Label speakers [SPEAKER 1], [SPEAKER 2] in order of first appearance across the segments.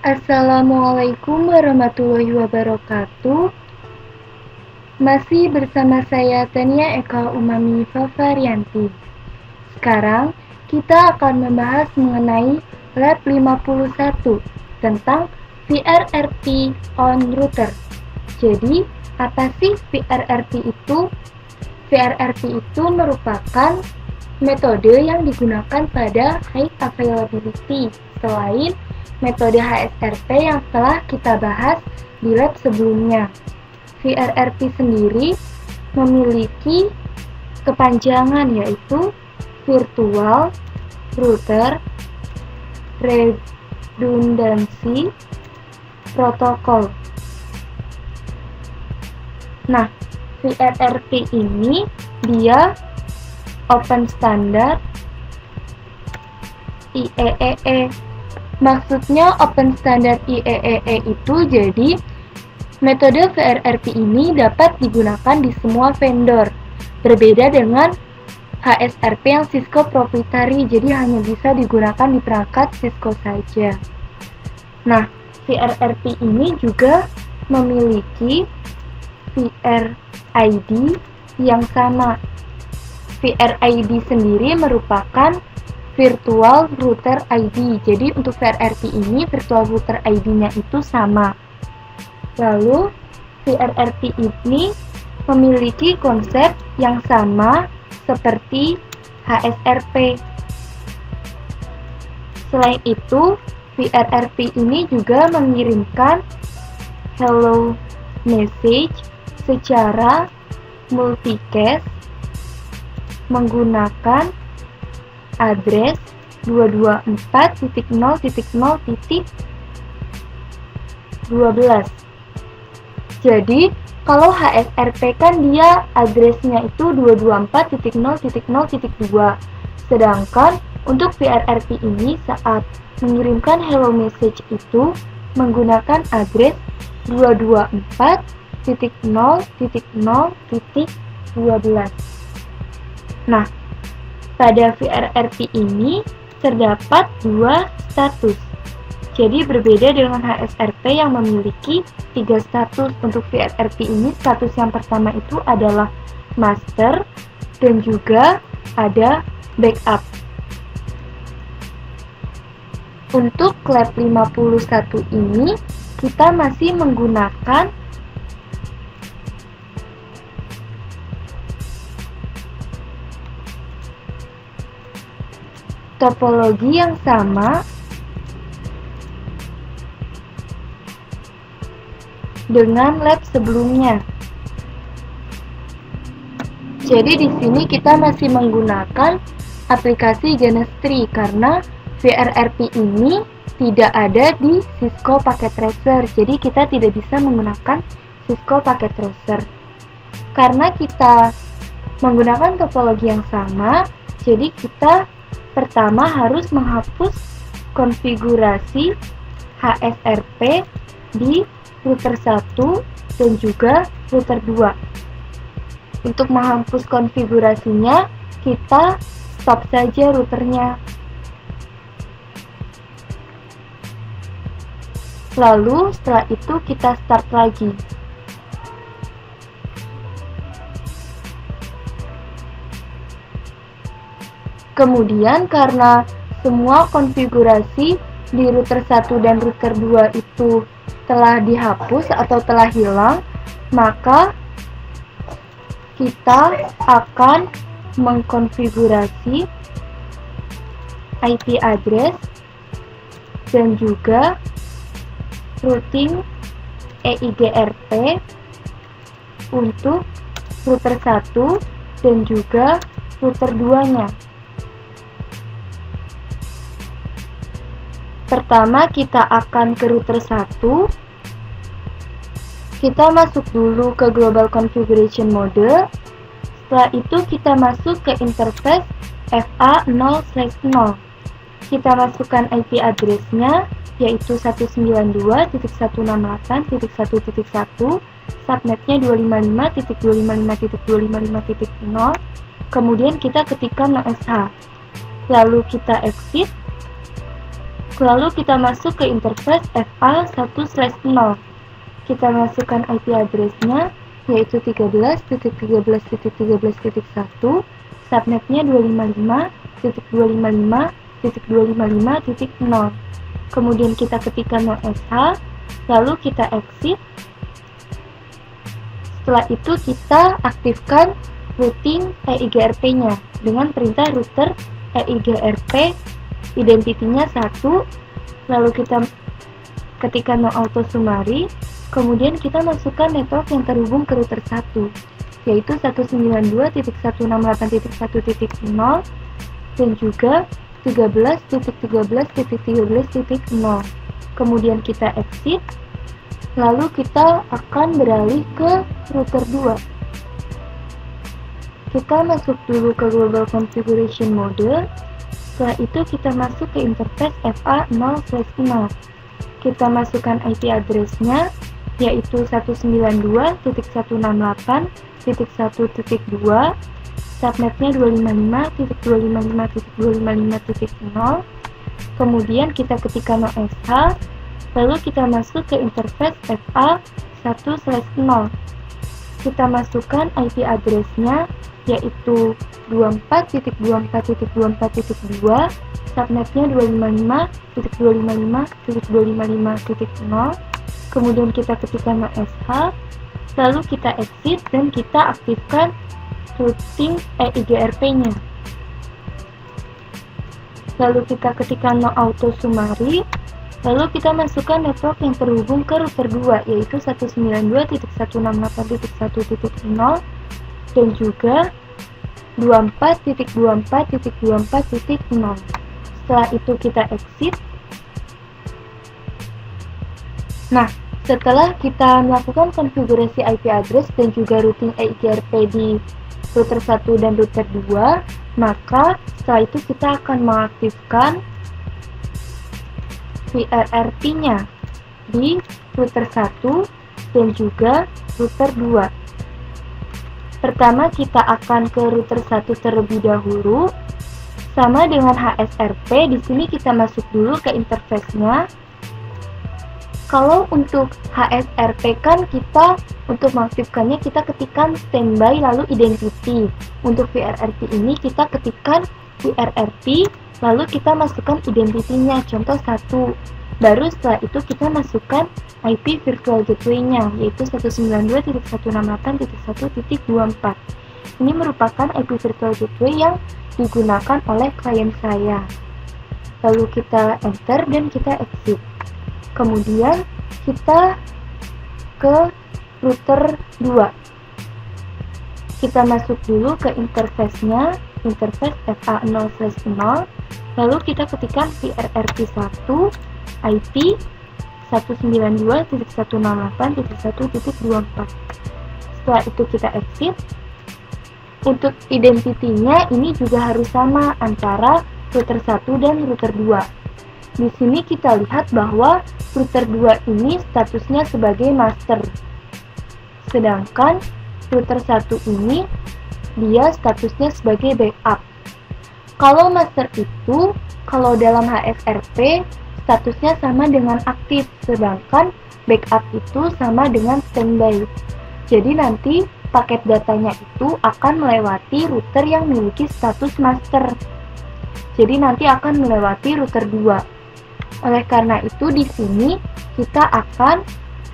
[SPEAKER 1] Assalamualaikum warahmatullahi wabarakatuh. Masih bersama saya Tania Eka Umami Fafarianti. Sekarang kita akan membahas mengenai Lab 51 tentang VRRT on router. Jadi, apa sih VRRT itu? VRRT itu merupakan metode yang digunakan pada high availability selain metode HSRP yang telah kita bahas di lab sebelumnya. VRRT sendiri memiliki kepanjangan yaitu Virtual Router Redundancy Protocol. Nah, VRRT ini dia open standard IEEE. Maksudnya open standard IEEE itu jadi metode VRRT ini dapat digunakan di semua vendor. Berbeda dengan HSRP yang Cisco proprietary, jadi hanya bisa digunakan di perangkat Cisco saja. Nah, VRRT ini juga memiliki VRID yang sama. VRID sendiri merupakan Virtual Router ID. Jadi untuk VRRT ini Virtual Router ID-nya itu sama. Lalu VRRT ini memiliki konsep yang sama seperti HSRP. Selain itu, VRRT ini juga mengirimkan hello message secara multicast menggunakan address 224.0.0.12. Jadi, kalau HSRP kan dia addressnya itu 224.0.0.2. Sedangkan untuk VRRT ini saat mengirimkan hello message itu menggunakan address 224.0.0.12. Nah, pada VRRT ini terdapat dua status. Jadi berbeda dengan HSRP yang memiliki 3 status. Untuk VRRT ini status yang pertama itu adalah master dan juga ada backup. Untuk lab 51 ini kita masih menggunakan topologi yang sama dengan lab sebelumnya. Jadi di sini kita masih menggunakan aplikasi Genestry karena VRRT ini tidak ada di Cisco Packet Tracer. Jadi kita tidak bisa menggunakan Cisco Packet Tracer. Karena kita menggunakan topologi yang sama, jadi kita pertama harus menghapus konfigurasi HSRP di router 1 dan juga router 2. Untuk menghapus konfigurasinya, kita stop saja routernya. Lalu setelah itu kita start lagi. Kemudian karena semua konfigurasi di router 1 dan router 2 itu telah dihapus atau telah hilang, maka kita akan mengkonfigurasi IP address dan juga routing EIGRP untuk router 1 dan juga router 2-nya. Pertama kita akan ke router 1. Kita masuk dulu ke Global Configuration Mode. Setelah itu kita masuk ke interface FA0/0. Kita masukkan IP address-nya yaitu 192.168.1.1, subnetnya 255.255.255.0. Kemudian kita ketikkan no sh. Lalu kita exit. Lalu kita masuk ke interface FA1/0. Kita masukkan IP address-nya, yaitu 13.13.13.1, subnetnya 255.255.255.0. Kemudian kita ketikkan no sh, lalu kita exit. Setelah itu kita aktifkan routing EIGRP-nya dengan perintah router EIGRP identitinya 1, lalu kita ketikkan no auto summary, kemudian kita masukkan network yang terhubung ke router 1, yaitu 192.168.1.0 dan juga 13.13.13.0. Kemudian kita exit, lalu kita akan beralih ke router 2. Kita masuk dulu ke global configuration mode. Setelah itu kita masuk ke interface FA0/0. Kita masukkan IP address-nya, yaitu 192.168.1.2, subnetnya 255.255.255.0. Kemudian kita ketikkan no sh, lalu kita masuk ke interface FA1/0. Kita masukkan IP address-nya, yaitu 24.24.24.2, subnetnya 255.255.255.0. Kemudian kita ketikkan no sh, lalu kita exit dan kita aktifkan routing EIGRP-nya. Lalu kita ketikkan no auto summary, lalu kita masukkan network yang terhubung ke router 2, yaitu 192.168.1.0 dan juga 24.24.24.0. Setelah itu kita exit. Nah, setelah kita melakukan konfigurasi IP address dan juga routing EIGRP di router 1 dan router 2, maka setelah itu kita akan mengaktifkan VRRP-nya di router 1 dan juga router 2. Pertama kita akan ke router 1 terlebih dahulu. Sama dengan HSRP, di sini kita masuk dulu ke interface-nya. Kalau untuk HSRP kan kita untuk mengaktifkannya kita ketikkan standby lalu identity. Untuk VRRP ini kita ketikkan VRRP lalu kita masukkan identitinya, contoh 1. Baru setelah itu kita masukkan IP virtual gateway-nya, yaitu 192.168.1.24. Ini merupakan IP virtual gateway yang digunakan oleh klien saya. Lalu kita enter dan kita exit. Kemudian kita ke router 2. Kita masuk dulu ke interface-nya, interface FA0/0. Lalu kita ketikkan VRRP1 IP 192.168.1.24. Setelah itu kita exit. Untuk identitinya ini juga harus sama antara router 1 dan router 2. Di sini kita lihat bahwa router 2 ini statusnya sebagai master. Sedangkan router 1 ini dia statusnya sebagai backup. Kalau master itu, kalau dalam HSRP statusnya sama dengan aktif, sedangkan backup itu sama dengan standby. Jadi nanti paket datanya itu akan melewati router yang memiliki status master. Jadi nanti akan melewati router 2. Oleh karena itu di sini kita akan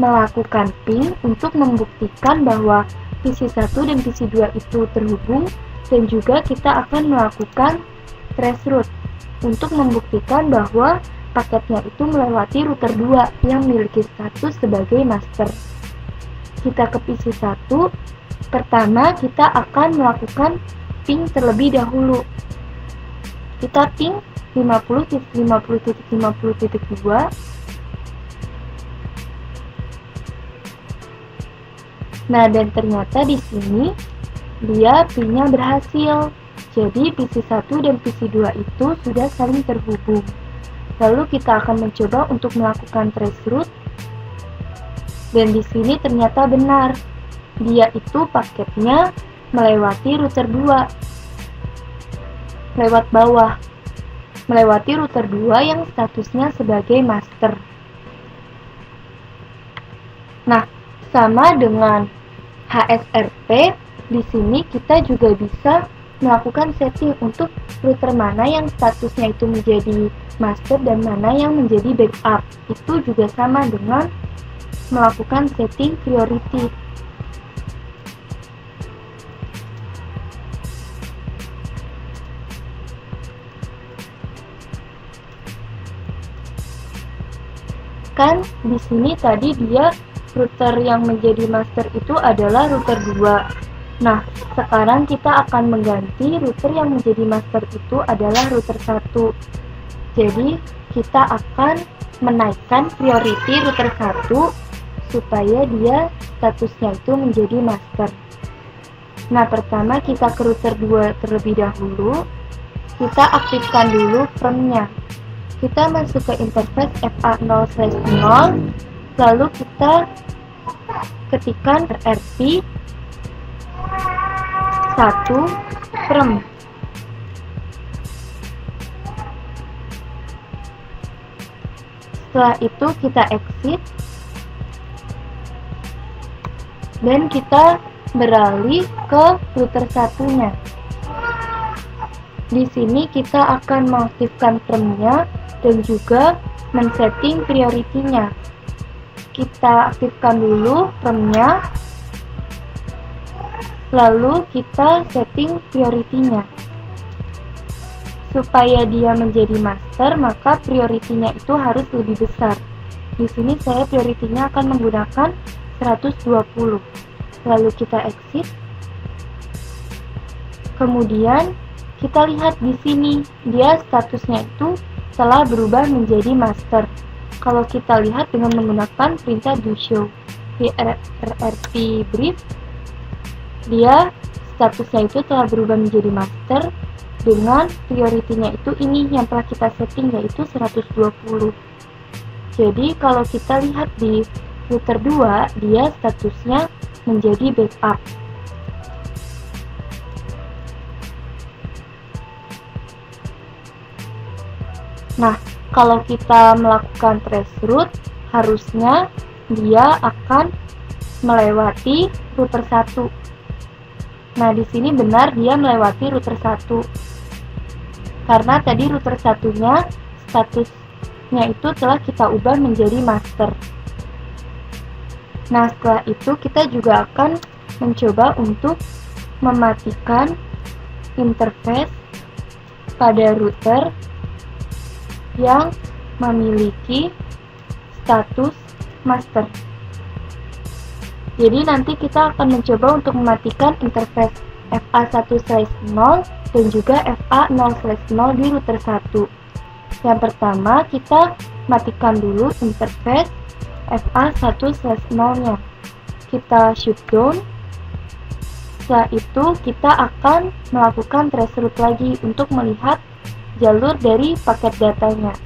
[SPEAKER 1] melakukan ping untuk membuktikan bahwa PC1 dan PC2 itu terhubung, dan juga kita akan melakukan traceroute untuk membuktikan bahwa paketnya itu melewati router 2 yang memiliki status sebagai master. Kita ke PC1. Pertama kita akan melakukan ping terlebih dahulu. Kita ping 50.50.50.2. Nah, dan ternyata di sini dia pingnya berhasil. Jadi PC1 dan PC2 itu sudah saling terhubung. Lalu kita akan mencoba untuk melakukan traceroute. Dan di sini ternyata benar. Dia itu paketnya melewati router 2. Lewat bawah. melewati router 2 yang statusnya sebagai master. Nah, sama dengan HSRP, di sini kita juga bisa melakukan setting untuk router mana yang statusnya itu menjadi master dan mana yang menjadi backup. Itu juga sama dengan melakukan setting priority. Kan di sini tadi dia router yang menjadi master itu adalah router 2. Nah, sekarang kita akan mengganti router yang menjadi master itu adalah router 1. Jadi, kita akan menaikkan priority router 1 supaya dia statusnya itu menjadi master. Nah, pertama kita ke router 2 terlebih dahulu. Kita aktifkan dulu from-nya. Kita masuk ke interface FA0/0, lalu kita ketikkan RRP 1 from. Setelah itu kita exit dan kita beralih ke router satunya. Di sini kita akan mengaktifkan from-nya dan juga men-setting priority-nya. Kita aktifkan dulu from-nya, lalu kita setting priority-nya. Supaya dia menjadi master, maka priority-nya itu harus lebih besar. Di sini saya priority-nya akan menggunakan 120. Lalu kita exit. Kemudian kita lihat di sini, dia statusnya itu telah berubah menjadi master. Kalau kita lihat dengan menggunakan perintah do show di RRP brief, dia statusnya itu telah berubah menjadi master dengan priority-nya itu ini yang telah kita setting, yaitu 120. Jadi kalau kita lihat di router 2, dia statusnya menjadi backup. Nah, kalau kita melakukan traceroute, harusnya dia akan melewati router 1. Nah, di sini benar dia melewati router 1. Karena tadi router satunya statusnya itu telah kita ubah menjadi master. Nah, setelah itu kita juga akan mencoba untuk mematikan interface pada router yang memiliki status master. Jadi nanti kita akan mencoba untuk mematikan interface FA1/0 dan juga FA0/0 di router 1. Yang pertama kita matikan dulu interface FA1/0-nya. Kita shutdown. Setelah itu kita akan melakukan traceroute lagi untuk melihat jalur dari paket datanya.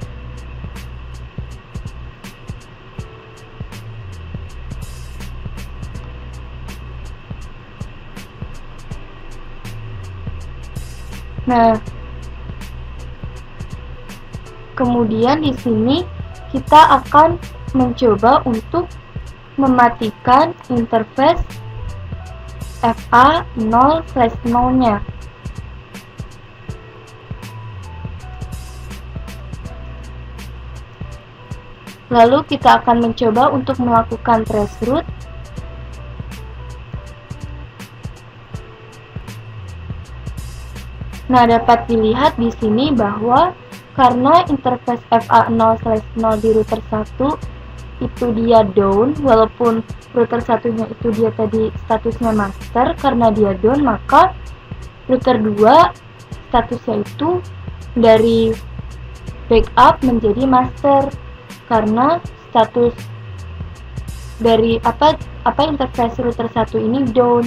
[SPEAKER 1] Nah, kemudian di sini kita akan mencoba untuk mematikan interface FA0/0-nya. Lalu kita akan mencoba untuk melakukan traceroute. Nah, dapat dilihat di sini bahwa karena interface FA0/0 di router 1 itu dia down, walaupun router satunya itu dia tadi statusnya master, karena dia down maka router 2 statusnya itu dari backup menjadi master. Karena status dari interface router 1 ini down.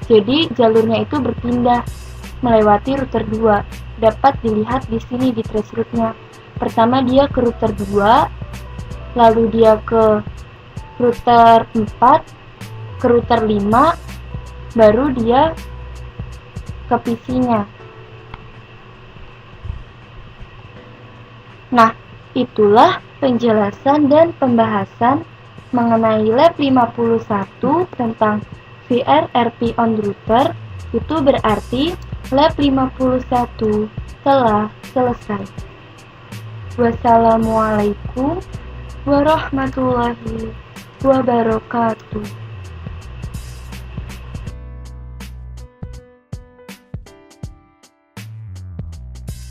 [SPEAKER 1] Jadi jalurnya itu berpindah melewati router 2. Dapat dilihat di sini di traceroute-nya. Pertama dia ke router 2, lalu dia ke router 4, ke router 5, baru dia ke PC-nya. Nah, itulah penjelasan dan pembahasan mengenai Lab 51 tentang VRRP on router. Itu berarti Lab 51 telah selesai. Wassalamualaikum warahmatullahi wabarakatuh.